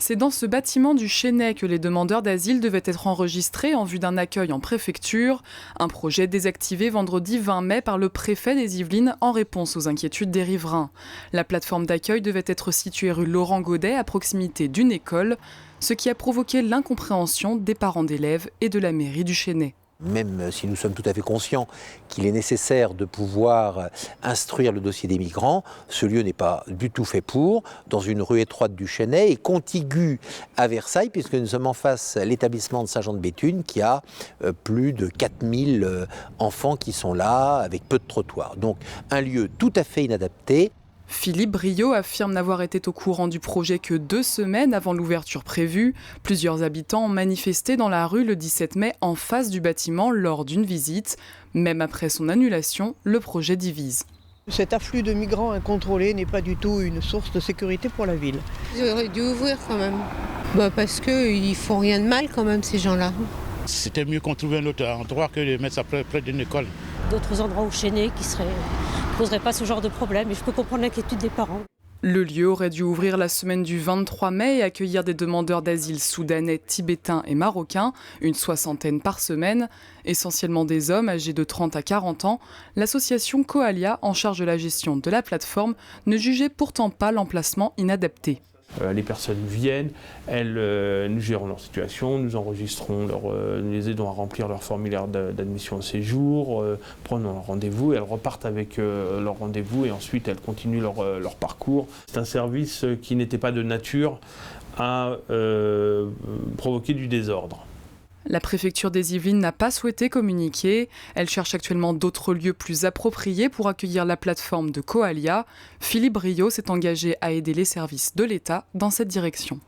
C'est dans ce bâtiment du Chesnay que les demandeurs d'asile devaient être enregistrés en vue d'un accueil en préfecture. Un projet désactivé vendredi 20 mai par le préfet des Yvelines en réponse aux inquiétudes des riverains. La plateforme d'accueil devait être située rue Laurent Godet à proximité d'une école, ce qui a provoqué l'incompréhension des parents d'élèves et de la mairie du Chesnay. Même si nous sommes tout à fait conscients qu'il est nécessaire de pouvoir instruire le dossier des migrants, ce lieu n'est pas du tout fait pour, dans une rue étroite du Chesnay et contigu à Versailles, puisque nous sommes en face à l'établissement de Saint-Jean-de-Béthune qui a plus de 4000 enfants qui sont là, avec peu de trottoirs. Donc un lieu tout à fait inadapté. Philippe Briot affirme n'avoir été au courant du projet que 2 semaines avant l'ouverture prévue. Plusieurs habitants ont manifesté dans la rue le 17 mai en face du bâtiment lors d'une visite. Même après son annulation, le projet divise. Cet afflux de migrants incontrôlés n'est pas du tout une source de sécurité pour la ville. Ils auraient dû ouvrir quand même. Parce qu'ils font rien de mal quand même ces gens-là. C'était mieux qu'on trouve un autre endroit que de mettre ça près d'une école. D'autres endroits au Chesnay qui ne poseraient pas ce genre de problème et je peux comprendre l'inquiétude des parents. Le lieu aurait dû ouvrir la semaine du 23 mai et accueillir des demandeurs d'asile soudanais, tibétains et marocains, une 60aine par semaine, essentiellement des hommes âgés de 30 à 40 ans. L'association Coalia, en charge de la gestion de la plateforme, ne jugeait pourtant pas l'emplacement inadapté. Les personnes viennent, elles nous gérons leur situation, nous enregistrons, nous les aidons à remplir leur formulaire d'admission au séjour, prenons leur rendez-vous, elles repartent avec leur rendez-vous et ensuite elles continuent leur parcours. C'est un service qui n'était pas de nature à provoquer du désordre. La préfecture des Yvelines n'a pas souhaité communiquer. Elle cherche actuellement d'autres lieux plus appropriés pour accueillir la plateforme de Coalia. Philippe Briot s'est engagé à aider les services de l'État dans cette direction.